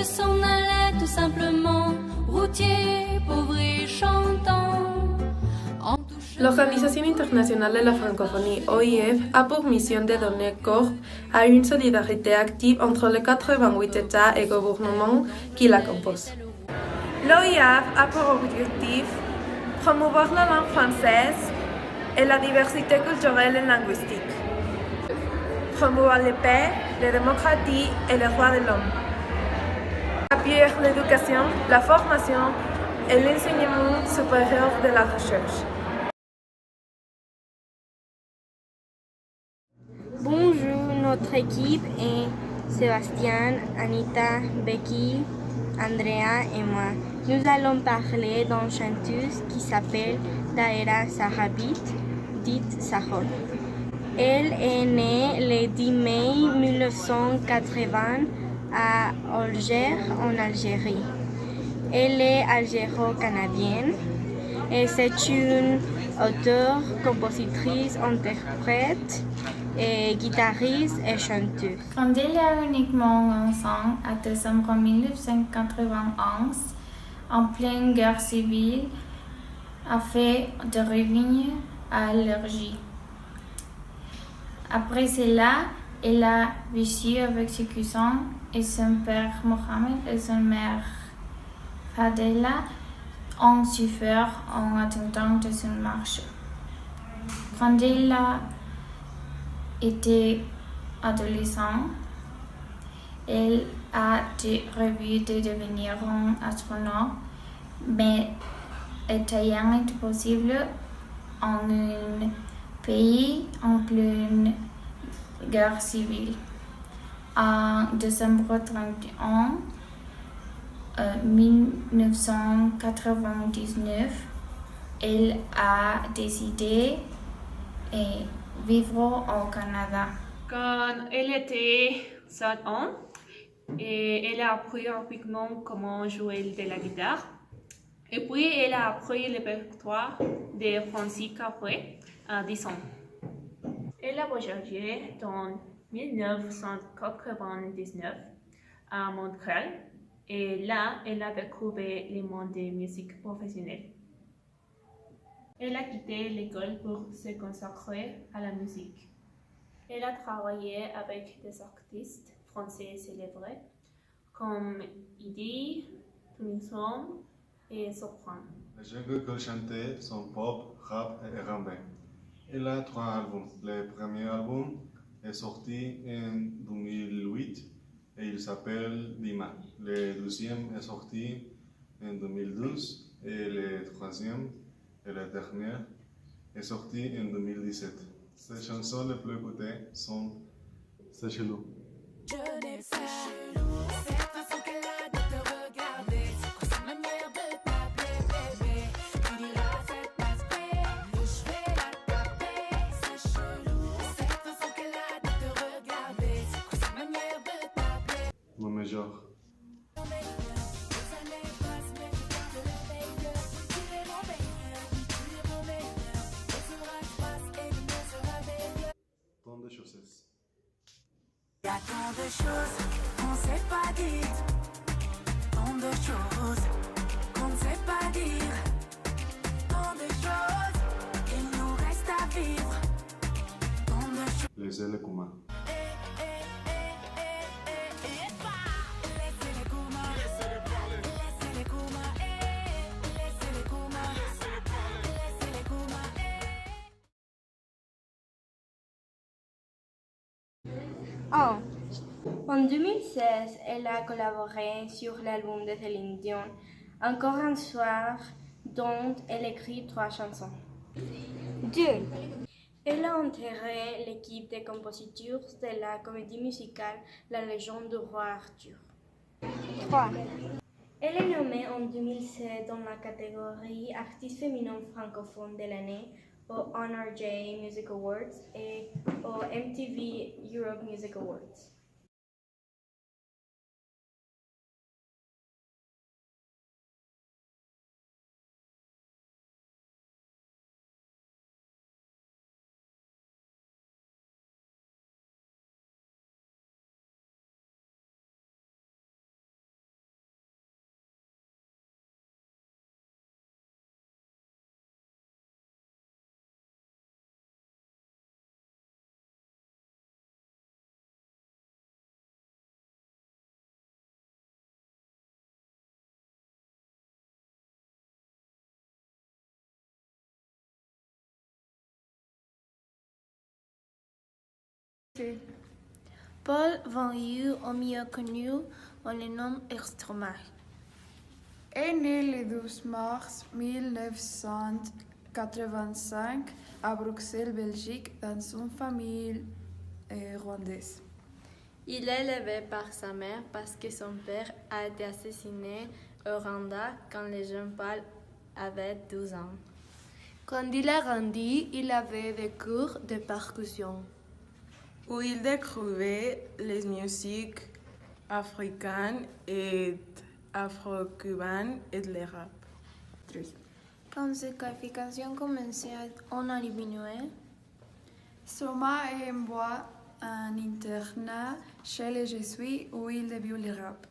que s'en allait tout simplement, routier, pauvre et chantant. L'Organisation internationale de la francophonie, OIF, a pour mission de donner corps à une solidarité active entre les 88 États et gouvernements qui la composent. L'OIF a pour objectif promouvoir la langue française et la diversité culturelle et linguistique, promouvoir la paix, la démocratie et les droits de l'homme, appuyer l'éducation, la formation et l'enseignement supérieur de la recherche. Bonjour, notre équipe est Sébastien, Anita, Becky, Andrea et moi. Nous allons parler d'une chanteuse qui s'appelle Daïra Sahabit, dite Sahor. Elle est née le 10 mai 1980 à Alger, en Algérie. Elle est algéro-canadienne et c'est une auteure, compositrice, interprète, et guitariste et chanteuse. Quand il y a uniquement 11 ans, à décembre 1991, en pleine guerre civile, a fait de revenir à Alger. Après cela, elle a vécu avec ses cousins et son père Mohamed et sa mère Fadela ont souffert en attendant de son marché. Quand elle a été adolescent, elle a rêvé de devenir un astronaute, mais était rien de possible en un pays en pleine guerre civile. En décembre 31, 1999, elle a décidé de vivre au Canada. Quand elle était 7 ans, elle a appris rapidement comment jouer de la guitare. Et puis, elle a appris le répertoire de Francis Cabré à 10 ans. Elle a voyagé en 1999 à Montréal et là, elle a découvert le monde de musique professionnelle. Elle a quitté l'école pour se consacrer à la musique. Elle a travaillé avec des artistes français célèbres comme Idy, Tunison et Sopran. Les genres qu'elle chantait sont pop, rap et R&B. Elle a 3 albums. Le premier album est sorti en 2008 et il s'appelle Dima. Le deuxième est sorti en 2012 et le troisième et le dernier est sorti en 2017. Ses chansons les plus écoutées sont C'est chelou. Mauvais genre. Tant de choses. Y a tant de choses qu'on sait pas dire, tant de choses qu'on ne sait pas dire, tant de choses qu'il nous reste à vivre, tant de choses. Les ailes communs. Oh. En 2016, elle a collaboré sur l'album de Céline Dion, Encore un soir, dont elle écrit 3 chansons. 2. Elle a intégré l'équipe de compositeurs de la comédie musicale La légende du roi Arthur. 3. Elle est nommée en 2007 dans la catégorie Artiste féminin francophone de l'année au NRJ Music Awards et au MTV Europe Music Awards. Paul Van Yu, au mieux connu, on le nomme Stromae. Est né le 12 mars 1985 à Bruxelles, Belgique, dans une famille rwandaise. Il est élevé par sa mère parce que son père a été assassiné au Rwanda quand le jeune Paul avait 12 ans. Quand il a grandi, il avait des cours de percussion, où il découvrait les musiques africaines et afro-cubaines et le rap. Quand ses qualifications commençaient à diminuer, Stromae envoie un internat chez les Jésuites où il débute le rap.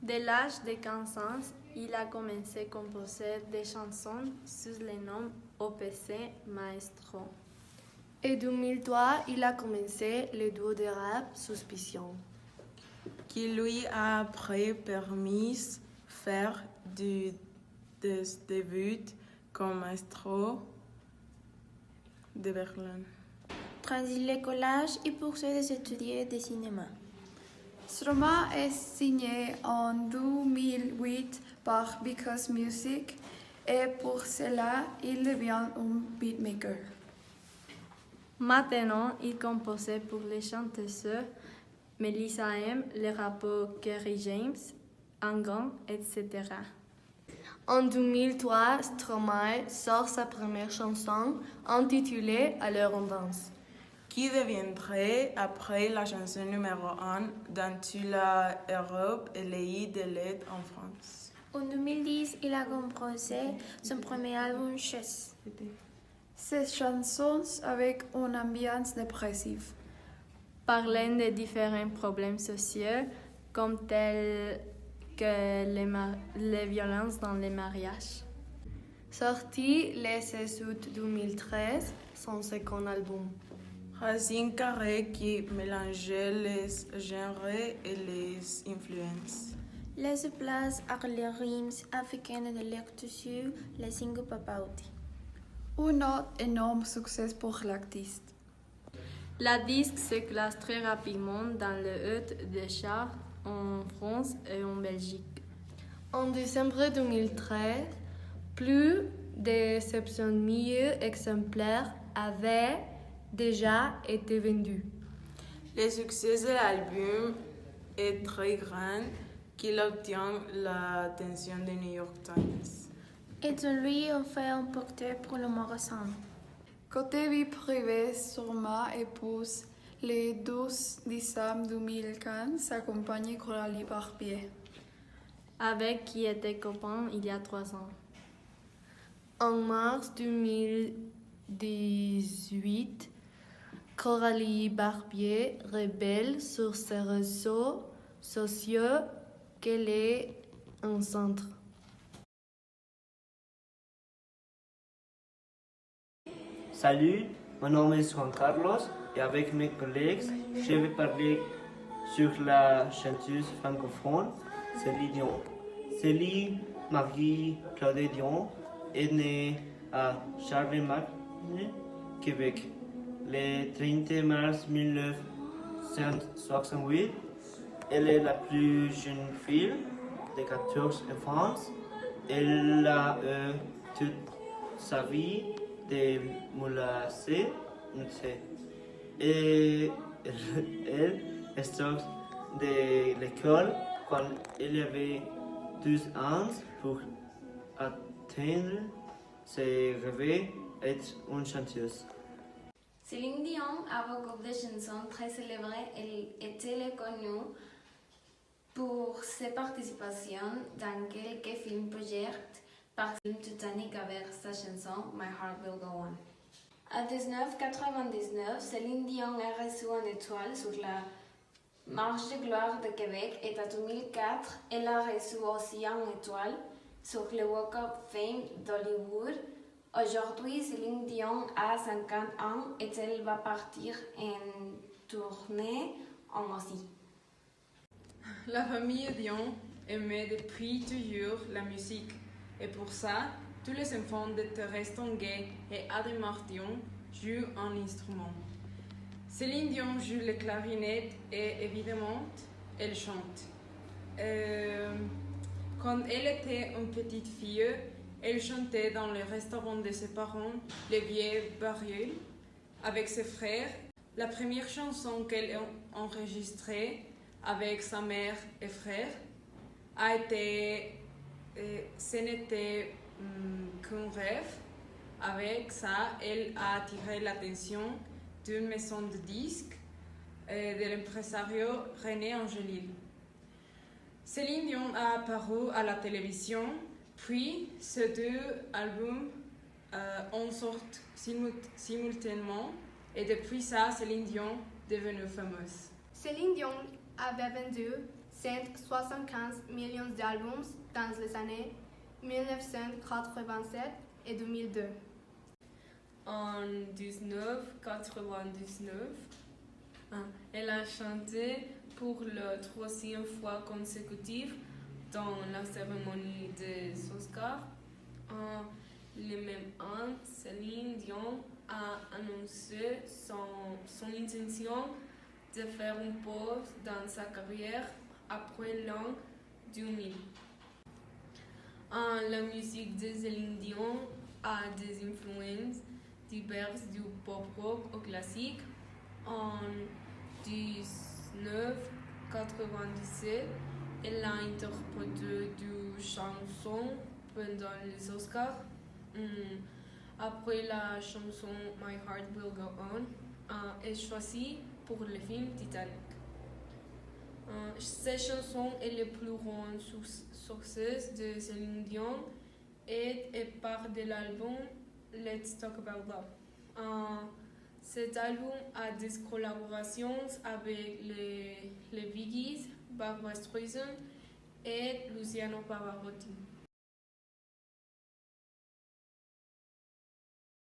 Dès l'âge de 15 ans, il a commencé à composer des chansons sous le nom OPC Maestro. En 2003, il a commencé le duo de rap Suspicion, qui lui a après permis de faire des débuts comme maestro de Berlin. transit le collège et poursuit des études de cinéma. Stromae est signé en 2008 par Because Music et pour cela, il devient un beatmaker. Maintenant, il compose pour les chanteuses Melissa M, le rappeur Kerry James, Angon, etc. En 2003, Stromae sort sa première chanson intitulée Alors on danse, qui deviendrait après la chanson numéro 1 dans toute l'Europe et les de l'aide en France. En 2010, il a composé son premier album Chess. Ces chansons avec une ambiance dépressive. Parlant de différents problèmes sociaux, comme tels que les violences dans les mariages. Sorti le 16 août 2013, son second album. Racine carrée qui mélangeait les genres et les influences. Les places avec les rimes africaines de lecture, les signes papauti. Un autre énorme succès pour l'artiste. La disque se classe très rapidement dans le haut des charts en France et en Belgique. En décembre 2013, plus de 700 000 exemplaires avaient déjà été vendus. Le succès de l'album est très grand qu'il obtient l'attention des New York Times. Et de lui ont fait emporter pour le magasin. Côté vie privée, Stromae épouse le 12 décembre 2015 sa compagne Coralie Barbier, avec qui était copain il y a 3 ans. En mars 2018, Coralie Barbier révèle sur ses réseaux sociaux qu'elle est enceinte. Salut, mon nom est Juan Carlos et avec mes collègues, je vais parler sur la chanteuse francophone Céline Dion. Céline Marie-Claude Dion est née à Charlemagne, Québec, le 30 mars 1968. Elle est la plus jeune fille de 14 enfants. Elle a eu toute sa vie de molasser et elle sort de l'école quand elle avait 12 ans pour atteindre ses rêves d'être une chanteuse. Céline Dion a beaucoup de chansons très célèbres. Elle était connue pour ses participations dans quelques films projets, par exemple Titanic avec sa chanson My Heart Will Go On. En 1999, Céline Dion a reçu une étoile sur la Marche de gloire de Québec et en 2004, elle a reçu aussi une étoile sur le Walk of Fame d'Hollywood. Aujourd'hui, Céline Dion a 50 ans et elle va partir en tournée en Asie. La famille Dion aimait depuis toujours la musique et pour ça, tous les enfants de Thérèse Tonguet et Adhémar Dion jouent un instrument. Céline Dion joue le clarinette et évidemment, elle chante. Quand elle était une petite fille, elle chantait dans le restaurant de ses parents, les Vieilles Barrières, avec ses frères. La première chanson qu'elle a enregistrée avec sa mère et frère a été Ce n'était qu'un rêve. Avec ça, elle a attiré l'attention d'une maison de disques de l'impresario René Angélil. Céline Dion a apparu à la télévision, puis ces deux albums ont sorti simultanément et depuis ça, Céline Dion est devenue fameuse. Céline Dion avait vendu 175 millions d'albums dans les années 1987 et 2002. En 1999, elle a chanté pour la troisième fois consécutive dans la cérémonie des Oscars. En le même an, Céline Dion a annoncé son intention de faire une pause dans sa carrière après l'an 2000. La musique de Céline Dion a des influences diverses du pop rock au classique. En 1997, elle a interprété des chansons pendant les Oscars. Après la chanson My Heart Will Go On est choisie pour le film Titanic. Cette chanson est le plus grand succès de Céline Dion et est part de l'album Let's Talk About Love. Cet album a des collaborations avec les Bee Gees, Barbra Streisand et Luciano Pavarotti.